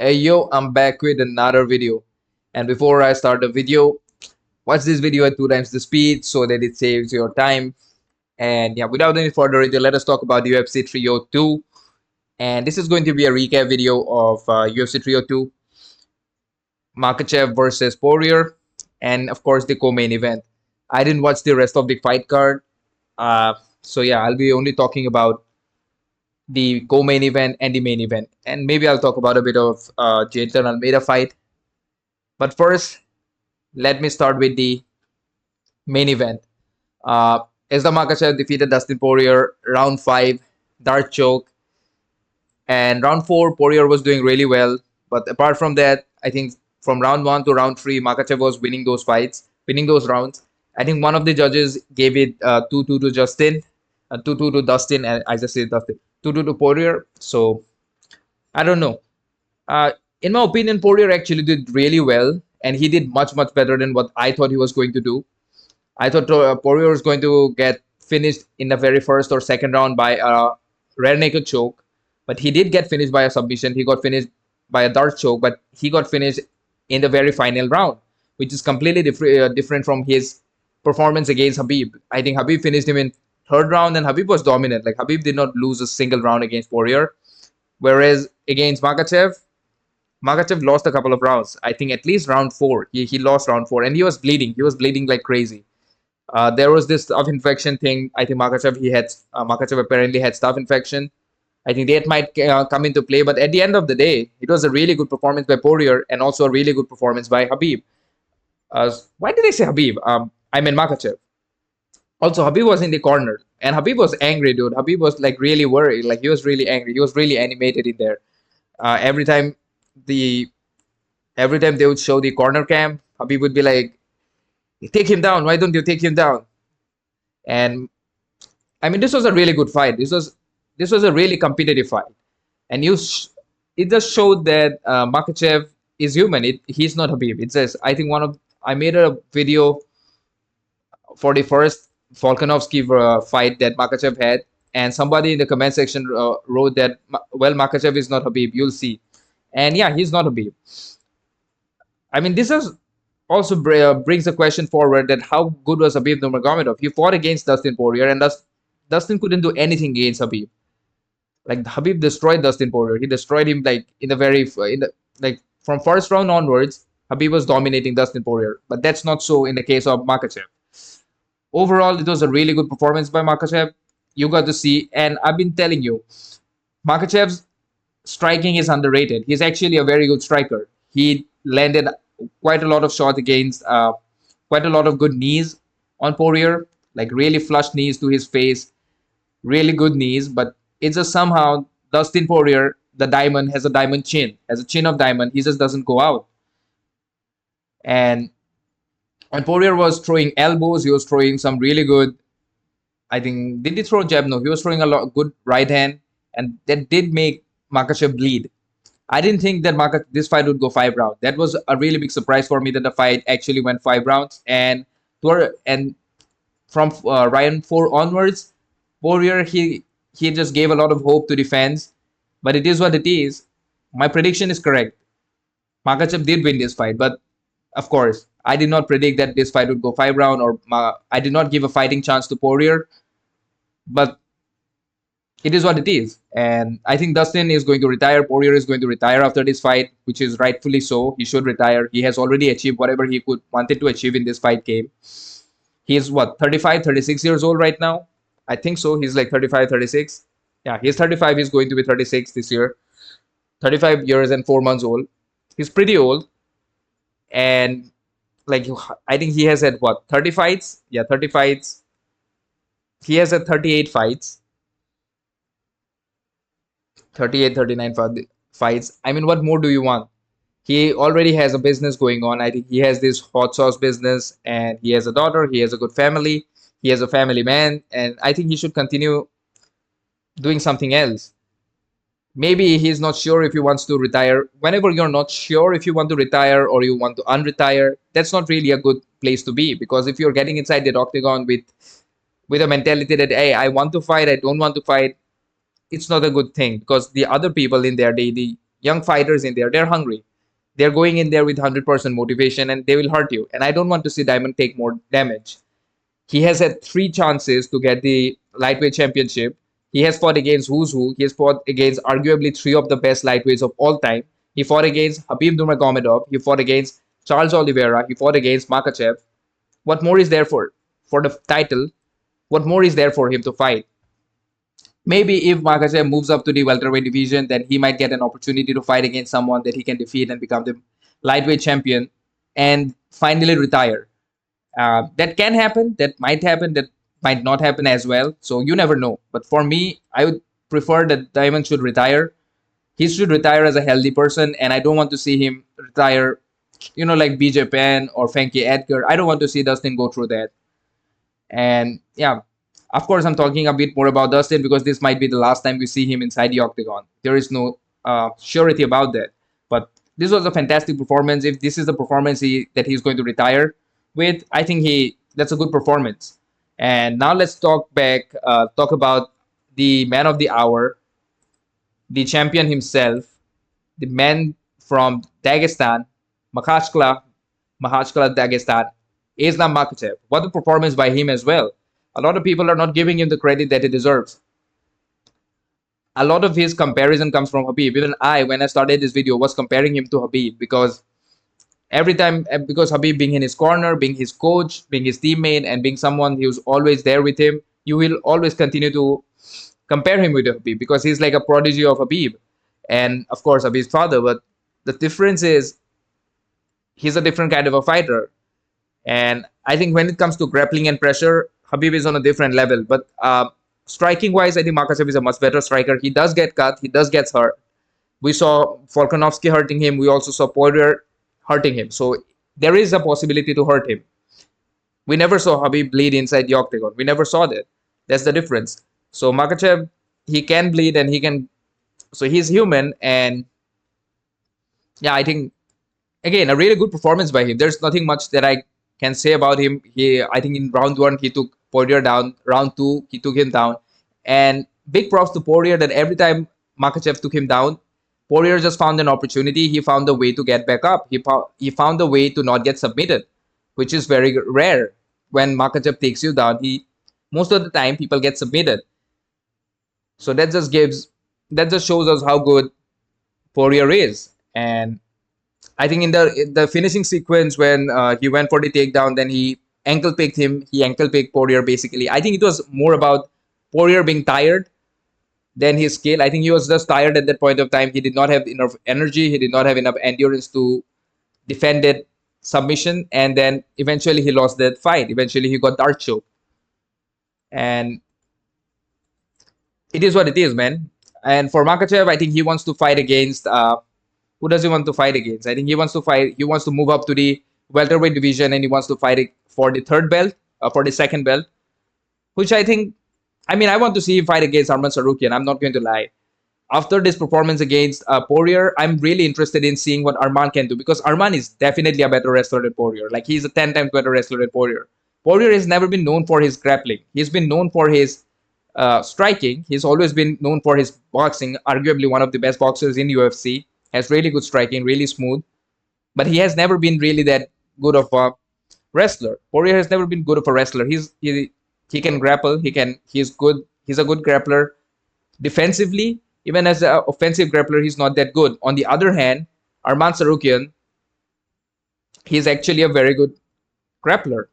Hey yo, I'm back with another video. And before I start the video, watch this video at 2 times the speed so that it saves your time. And yeah, without any further ado, let us talk about UFC 302. And this is going to be a recap video of UFC 302, Makachev versus Poirier, and of course the co-main event. I didn't watch the rest of the fight card, so yeah, I'll be only talking about the co-main event and the main event, and maybe I'll talk about a bit of Jailton Almeida fight. But first, let me start with the main event. Uh, Islam Makachev defeated Dustin Poirier round 5, dart choke, and round 4 Poirier was doing really well. But apart from that, I think from round 1 to round 3, Makachev was winning those fights, winning those rounds. I think one of the judges gave it 2-2 to Justin, 2-2 to Dustin, and I just said Dustin, 2-2 to Poirier. So I don't know. Uh, in my opinion, Poirier actually did really well, and he did much better than what I thought he was going to do. I thought Poirier was going to get finished in the very first or second round by a rear naked choke, but he did get finished by a submission. He got finished by a dart choke, but he got finished in the very final round, which is completely different from his performance against Habib. I think Habib finished him in third round, and Habib was dominant. Like Habib did not lose a single round against Poirier, whereas against Makachev lost a couple of rounds. I think at least round 4. He lost round 4, and he was bleeding. He was bleeding like crazy. There was this staph infection thing. I think Makachev apparently had staph infection. I think that might come into play, but at the end of the day, it was a really good performance by Poirier and also a really good performance by Habib. Why did I say Habib? I mean Makachev. Also, Habib was in the corner, and Habib was angry, dude. Habib was like really worried. Like he was really angry. He was really animated in there. Uh, every time the every time they would show the corner cam, Habib would be like, "Take him down. Why don't you take him down?" And I mean, this was a really good fight. This was a really competitive fight, and it just showed that Makachev is human. He's not Habib. It says I made a video for the first Volkanovski fight that Makachev had, and somebody in the comment section wrote that well, Makachev is not Habib. You'll see, and yeah, he's not Habib. I mean, this is also brings the question forward that how good was Habib Nurmagomedov? He fought against Dustin Poirier, and Dustin couldn't do anything against Habib. Like Habib destroyed Dustin Poirier. He destroyed him like like from first round onwards. Habib was dominating Dustin Poirier, but that's not so in the case of Makachev. Overall, it was a really good performance by Makachev. You got to see, and I've been telling you, Makachev's striking is underrated. He's actually a very good striker. He landed quite a lot of shots against, quite a lot of good knees on Poirier, like really flush knees to his face, really good knees. But it's just somehow Dustin Poirier, the diamond, has a diamond chin, has a chin of diamond. He just doesn't go out. And when Poirier was throwing elbows, he was throwing some really good. I think did he throw jab? No, he was throwing a lot good right hand, and that did make Makachev bleed. I didn't think that this fight would go 5 rounds. That was a really big surprise for me that the fight actually went 5 rounds. And from round 4 onwards, Poirier he just gave a lot of hope to the fans. But it is what it is. My prediction is correct. Makachev did win this fight, but of course, I did not predict that this fight would go 5 rounds, or I did not give a fighting chance to Poirier. But it is what it is. And I think Dustin is going to retire. Poirier is going to retire after this fight, which is rightfully so. He should retire. He has already achieved whatever he could wanted to achieve in this fight game. He's what, 35, 36 years old right now? I think so. He's like 35, 36. Yeah, he's 35. He's going to be 36 this year. 35 years and 4 months old. He's pretty old. And like I think he has had what, 30 fights? Yeah, 30 fights. He has had 38 fights. 38, 39 fights. I mean, what more do you want? He already has a business going on. I think he has this hot sauce business, and he has a daughter. He has a good family. He has a family man, and I think he should continue doing something else. Maybe he's not sure if he wants to retire. Whenever you're not sure if you want to retire or you want to unretire, that's not really a good place to be, because if you're getting inside the octagon with a mentality that, hey, I want to fight, I don't want to fight, it's not a good thing, because the other people in there, young fighters in there. They're hungry. They're going in there with 100% motivation, and they will hurt you. And I don't want to see Diamond take more damage. He has had three chances to get the lightweight championship. He has fought against who's who. He has fought against arguably three of the best lightweights of all time. He fought against Habib Nurmagomedov. He fought against Charles Oliveira. He fought against Makachev. What more is there for the title? What more is there for him to fight? Maybe if Makachev moves up to the welterweight division, then he might get an opportunity to fight against someone that he can defeat and become the lightweight champion and finally retire. That can happen. That might happen. That might not happen as well. So you never know. But for me, I would prefer that Diamond should retire. He should retire as a healthy person, and I don't want to see him retire, like BJ Penn or Frankie Edgar. I don't want to see Dustin go through that. And yeah, of course, I'm talking a bit more about Dustin because this might be the last time we see him inside the octagon. There is no surety about that. But this was a fantastic performance. If this is the performance that he's going to retire with, I think that's a good performance. And now let's talk about the man of the hour, the champion himself, the man from Dagestan, Makache, Dagestan, Islam Makachev. What a performance by him as well. A lot of people are not giving him the credit that he deserves. A lot of his comparison comes from Habib. Even I, when I started this video, was comparing him to Habib because because Habib being in his corner, being his coach, being his teammate, and being someone who's always there with him, you will always continue to compare him with Habib because he's like a prodigy of Habib. And of course, Habib's father. But the difference is he's a different kind of a fighter. And I think when it comes to grappling and pressure, Habib is on a different level. But striking wise, I think Makachev is a much better striker. He does get cut. He does get hurt. We saw Volkanovski hurting him. We also saw Poirier hurting him. So there is a possibility to hurt him. We never saw Habib bleed inside the octagon. We never saw that. That's the difference. So Makachev, he can bleed and he can. So he's human. And yeah, I think, again, a really good performance by him. There's nothing much that I can say about him. I think in round one, he took Poirier down. Round two, he took him down. And big props to Poirier that every time Makachev took him down, Poirier just found an opportunity. He found a way to get back up. He found a way to not get submitted, which is very rare. When Makachev takes you down, most of the time people get submitted. So that just shows us how good Poirier is. And I think in the finishing sequence when he went for the takedown, then he ankle picked him. He ankle picked Poirier basically. I think it was more about Poirier being tired than his skill. I think he was just tired at that point of time. He did not have enough energy. He did not have enough endurance to defend that submission. And then eventually he lost that fight. Eventually he got dart choke. And it is what it is, man. And for Makachev, I think he wants to fight against who does he want to fight against? I think he wants to move up to the welterweight division and he wants to fight for the third belt, for the second belt, which I want to see him fight against Arman Tsarukyan. I'm not going to lie. After this performance against Poirier, I'm really interested in seeing what Arman can do because Arman is definitely a better wrestler than Poirier. Like, he's a 10 times better wrestler than Poirier. Poirier has never been known for his grappling. He's been known for his striking. He's always been known for his boxing, arguably one of the best boxers in UFC. Has really good striking, really smooth. But he has never been really that good of a wrestler. Poirier has never been good of a wrestler. He can grapple. He's good. He's a good grappler. Defensively, even as an offensive grappler, he's not that good. On the other hand, Arman Tsarukyan, he's actually a very good grappler.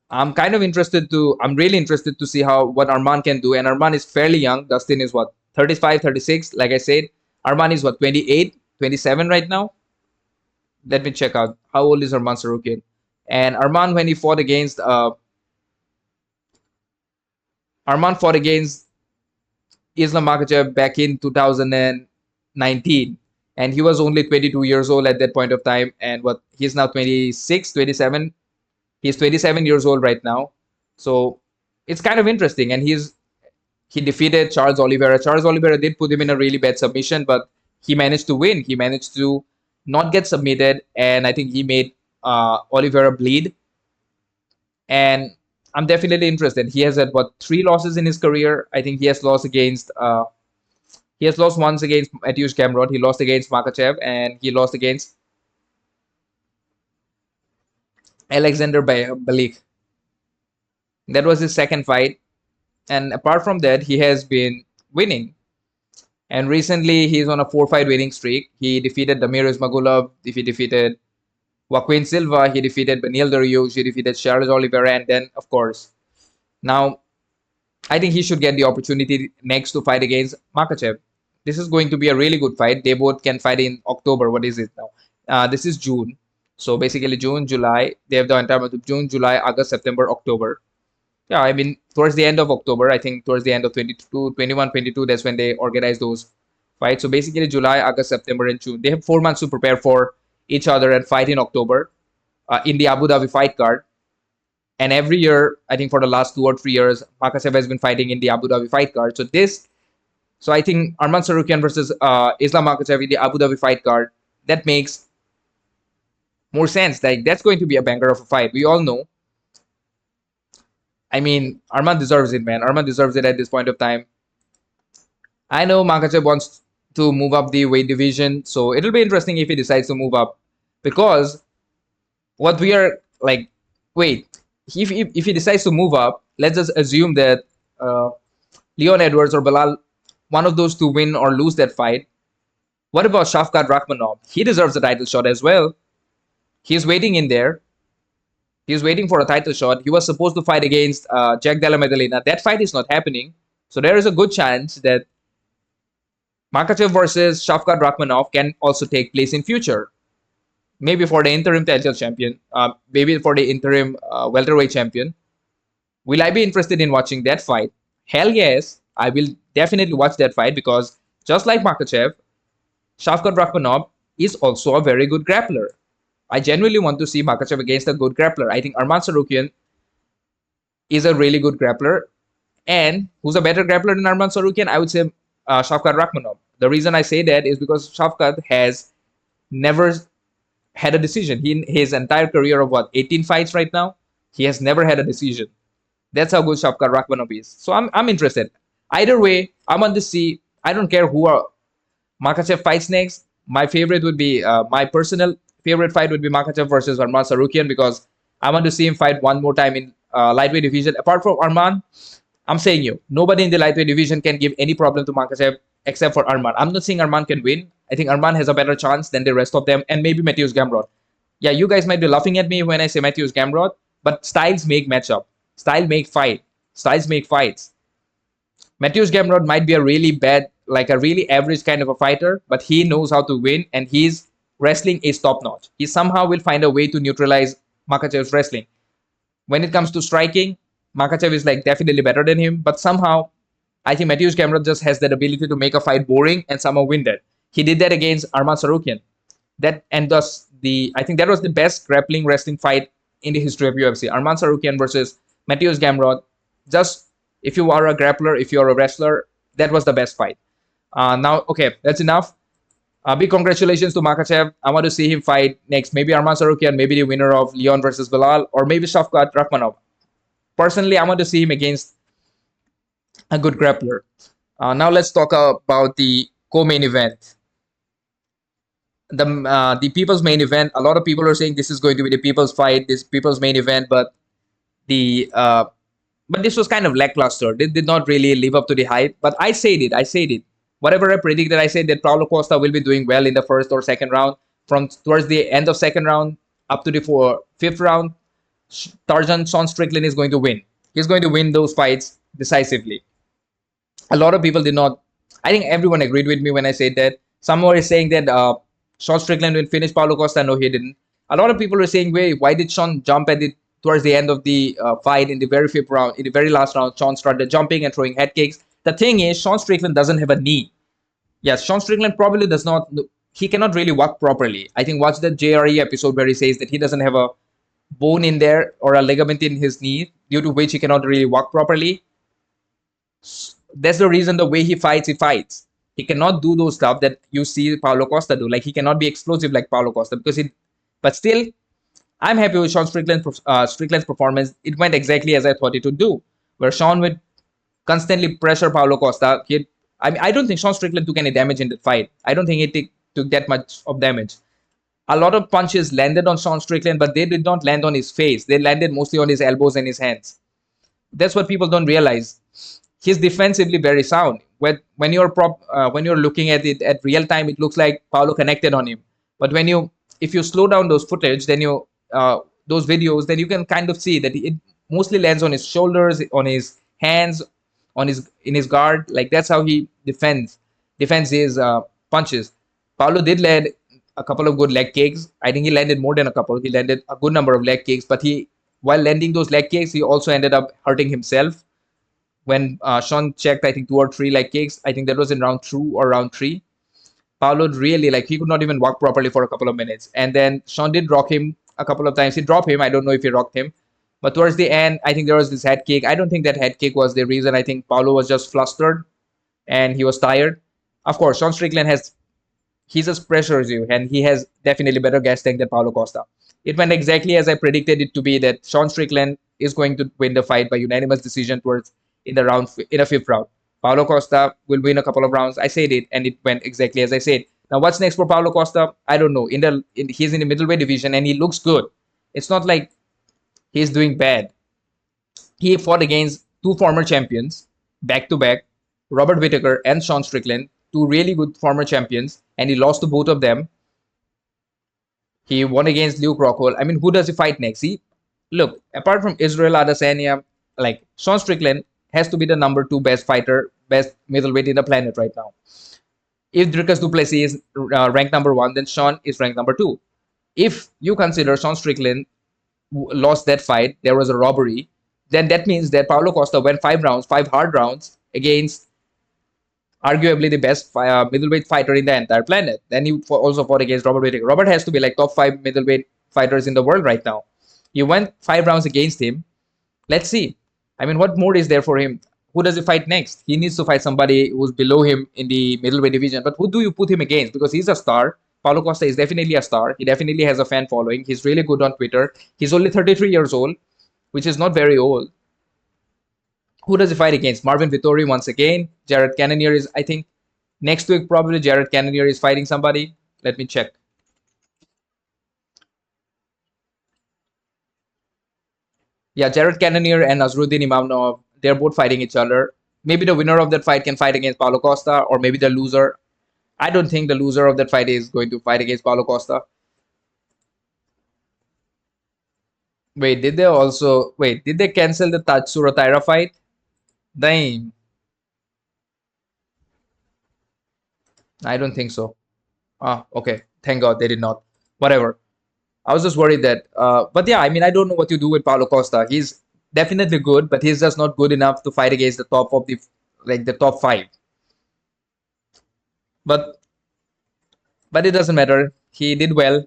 I'm really interested to see what Arman can do. And Arman is fairly young. Dustin is what, 35, 36? Like I said, Arman is what, 28, 27 right now? Let me check out. How old is Arman Tsarukyan? And Arman, when he fought against Islam Makachev back in 2019. And he was only 22 years old at that point of time. And he's now 26, 27. He's 27 years old right now. So it's kind of interesting. And he defeated Charles Oliveira. Charles Oliveira did put him in a really bad submission, but he managed to win. He managed to not get submitted, and I think he made Oliveira bleed. And I'm definitely interested. He has had 3 losses in his career. I think he has lost against He has lost once against Mateusz Gamrot. He lost against Makachev, and he lost against Alexander Balik. That was his second fight. And apart from that, he has been winning. And recently, he's on a four-fight winning streak. He defeated Damir Ismagulov. He defeated Joaquin Silva. He defeated Beneil Dariush. He defeated Charles Oliveira. And then, of course, now I think he should get the opportunity next to fight against Makachev. This is going to be a really good fight. They both can fight in October. What is it now? This is June. So basically June, July. They have the entire month of June, July, August, September, October. Yeah, I mean, towards the end of October, I think towards the end of 22, 21, 22, that's when they organize those fights. So basically July, August, September, and June. They have 4 months to prepare for each other and fight in October in the Abu Dhabi fight card. And every year, I think for the last 2 or 3 years, Makachev has been fighting in the Abu Dhabi fight card. So I think Arman Sarukian versus Islam Makachev in the Abu Dhabi fight card, that makes more sense. Like that's going to be a banger of a fight. We all know. I mean, Arman deserves it, man. Arman deserves it at this point of time. I know Makachev wants to move up the weight division, so it'll be interesting if he decides to move up. Because what we are like, wait, if he decides to move up, let's just assume that Leon Edwards or Bilal, one of those two win or lose that fight. What about Shavkat Rakhmonov? He deserves a title shot as well. He's waiting in there. He's waiting for a title shot. He was supposed to fight against Jack Della Maddalena. That fight is not happening. So there is a good chance that Makachev versus Shavkat Rakhmonov can also take place in future. Maybe for the interim title champion. Maybe for the interim welterweight champion. Will I be interested in watching that fight? Hell yes. I will definitely watch that fight because just like Makachev, Shavkat Rakhmonov is also a very good grappler. I genuinely want to see Makachev against a good grappler. I think Arman Sarukian is a really good grappler. And who's a better grappler than Arman Sarukian? I would say Shavkat Rakhmonov. The reason I say that is because Shavkat has never had a decision. In his entire career of 18 fights right now, he has never had a decision. That's how good Shavkat Rakhmonov is. So I'm interested. Either way, I want to see. I don't care who Makachev fights next. My favorite would be my personal favorite fight would be Makachev versus Arman Sarukian because I want to see him fight one more time in lightweight division. Apart from Arman, I'm saying nobody in the lightweight division can give any problem to Makachev except for Arman. I'm not saying Arman can win. I think Arman has a better chance than the rest of them, and maybe Mateusz Gamrot. Yeah, you guys might be laughing at me when I say Mateusz Gamrot, but styles make matchup. Style make fight. Styles make fights. Mateusz Gamrot might be a really bad, like a really average kind of a fighter, but he knows how to win, and his wrestling is top notch. He somehow will find a way to neutralize Makachev's wrestling. When it comes to striking, Makachev is like definitely better than him, but somehow I think Mateusz Gamrot just has that ability to make a fight boring and somehow win that. He did that against Arman Sarukian. I think that was the best grappling wrestling fight in the history of UFC. Arman Sarukian versus Mateusz Gamrot. Just if you are a grappler, if you are a wrestler, that was the best fight. Now, okay, that's enough. Big congratulations to Makachev. I want to see him fight next. Maybe Arman Sarukian, maybe the winner of Leon versus Bilal, or maybe Shavkat Rakhmonov. Personally, I want to see him against a good grappler. Now let's talk about the co-main event. The people's main event. A lot of people are saying this is going to be the people's fight, this people's main event, but this was kind of lackluster. They did not really live up to the hype. But I said it. Whatever I predicted, I said that Paulo Costa will be doing well in the first or second round. From towards the end of second round up to the fifth round, Sean Strickland is going to win. He's going to win those fights decisively. A lot of people did not. I think everyone agreed with me when I said that. Some were saying that Sean Strickland will finish Paulo Costa. No, he didn't. A lot of people were saying, wait, why did Sean jump towards the end of the fight in the very fifth round? In the very last round, Sean started jumping and throwing head kicks. The thing is, Sean Strickland doesn't have a knee. Yes, Sean Strickland probably does not. He cannot really walk properly. I think watch the JRE episode where he says that he doesn't have a bone in there or a ligament in his knee, due to which he cannot really walk properly. That's the reason the way he fights. He cannot do those stuff that you see Paulo Costa do. Like he cannot be explosive like Paulo Costa but still, I'm happy with Sean Strickland's performance. It went exactly as I thought it would do, where Sean would constantly pressure Paulo Costa. He'd I mean, I don't think Sean Strickland took any damage in the fight. I don't think took that much of damage. A lot of punches landed on Sean Strickland, but they did not land on his face. They landed mostly on his elbows and his hands. That's what people don't realize. He's defensively very sound. When you're looking at it at real time, it looks like Paulo connected on him. But if you slow down those footage, then those videos, then you can kind of see that it mostly lands on his shoulders, on his hands, on his in his guard. Like that's how he defends his punches. Paulo did land a couple of good leg kicks. I think he landed more than a couple. He landed a good number of leg kicks, but while landing those leg kicks, he also ended up hurting himself. When Sean checked, I think 2 or 3 leg kicks. I think that was in round 2 or round 3. Paulo really, like, he could not even walk properly for a couple of minutes. And then Sean did rock him a couple of times. He dropped him. I don't know if he rocked him. But towards the end, I think there was this head kick. I don't think that head kick was the reason. I think Paulo was just flustered and he was tired. Of course, Sean Strickland he just pressures you, and he has definitely better gas tank than Paulo Costa. It went exactly as I predicted it to be, that Sean Strickland is going to win the fight by unanimous decision towards in the fifth round. Paulo Costa will win a couple of rounds. I said it, and it went exactly as I said. Now, what's next for Paulo Costa? I don't know. He's in the middleweight division, and he looks good. It's not like he's doing bad. He fought against 2 former champions back to back, Robert Whittaker and Sean Strickland, 2 really good former champions, and he lost to both of them. He won against Luke Rockhold. I mean, who does he fight next? Look, apart from Israel Adesanya, like, Sean Strickland has to be the number 2 best fighter, best middleweight in the planet right now. If Dricus du Plessis is ranked number 1, then Sean is ranked number 2. If you consider Sean Strickland lost that fight, there was a robbery, then that means that Paulo Costa went 5 rounds, 5 hard rounds against arguably the best middleweight fighter in the entire planet. Then he also fought against Robert Whittaker. Robert has to be like top 5 middleweight fighters in the world right now. You went 5 rounds against him. Let's see. I mean, what more is there for him? Who does he fight next? He needs to fight somebody who's below him in the middleweight division. But who do you put him against? Because he's a star. Paulo Costa is definitely a star. He definitely has a fan following. He's really good on Twitter. He's only 33 years old, which is not very old. Who does he fight against? Marvin Vettori once again. Jared Cannonier is, I think, next week probably Jared Cannonier is fighting somebody. Let me check. Yeah, Jared Cannonier and Nasruddin Imavov, they're both fighting each other. Maybe the winner of that fight can fight against Paulo Costa, or maybe the loser. I don't think the loser of that fight is going to fight against Paulo Costa. Wait, did they cancel the Tatsuro Taira fight? Damn. I don't think so. Ah, okay. Thank God they did not. Whatever. I was just worried that. But yeah, I mean, I don't know what you do with Paulo Costa. He's definitely good, but he's just not good enough to fight against the top of the top 5. But it doesn't matter. He did well.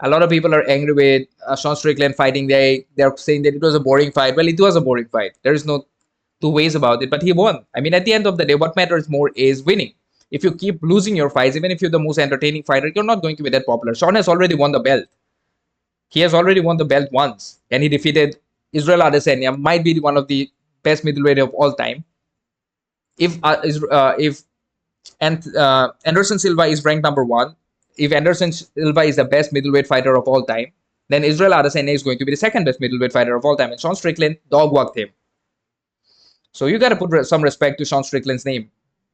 A lot of people are angry with Sean Strickland fighting. They're saying that it was a boring fight. Well, it was a boring fight. There is no 2 ways about it. But he won. I mean, at the end of the day, what matters more is winning. If you keep losing your fights, even if you're the most entertaining fighter, you're not going to be that popular. Sean has already won the belt. He has already won the belt once, and he defeated Israel Adesanya, might be one of the best middleweight of all time. If Anderson Silva is ranked number 1, if Anderson Silva is the best middleweight fighter of all time, then Israel Adesanya is going to be the second best middleweight fighter of all time, and Sean Strickland dog-walked him. So you got to put some respect to Sean Strickland's name.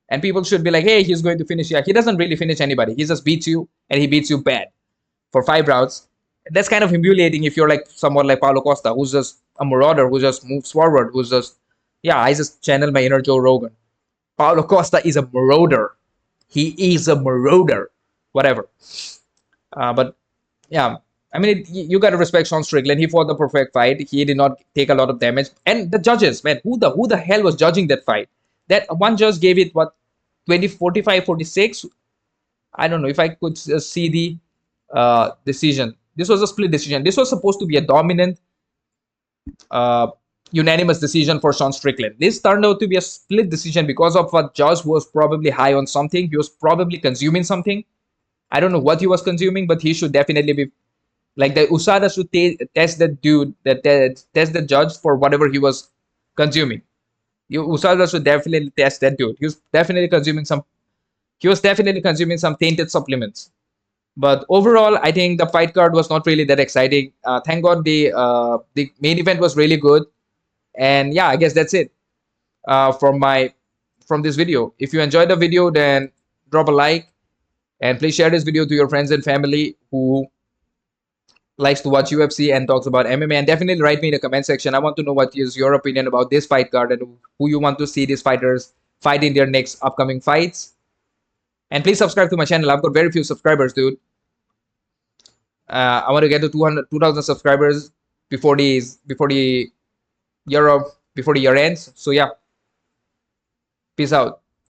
And people should be like, hey, he's going to finish. Yeah, he doesn't really finish anybody. He just beats you, and he beats you bad for 5 rounds. That's kind of humiliating if you're like someone like Paulo Costa, who's just a marauder, who just moves forward, who's just, yeah, I just channel my inner Joe Rogan. Paulo Costa is a marauder. He is a marauder. Whatever. But yeah, I mean, you got to respect Sean Strickland. He fought the perfect fight. He did not take a lot of damage. And the judges, man, who the hell was judging that fight? That one judge gave it, what, 20, 45, 46? I don't know if I could see the decision. This was a split decision. This was supposed to be a dominant, unanimous decision for Sean Strickland. This turned out to be a split decision because of a judge who was probably high on something. He was probably consuming something. I don't know what he was consuming, but he should definitely be, like, the USADA should test the dude, test the judge for whatever he was consuming. Usada should definitely test that dude. He was definitely consuming some tainted supplements. But overall, I think the fight card was not really that exciting. Thank God the main event was really good. And yeah, I guess that's it from this video. If you enjoyed the video, then drop a like and please share this video to your friends and family who likes to watch UFC and talks about MMA. And definitely write me in the comment section. I want to know what is your opinion about this fight card and who you want to see these fighters fight in their next upcoming fights. And please subscribe to my channel. I've got very few subscribers, dude. I want to get to 2,000 subscribers before the year ends. So yeah, peace out.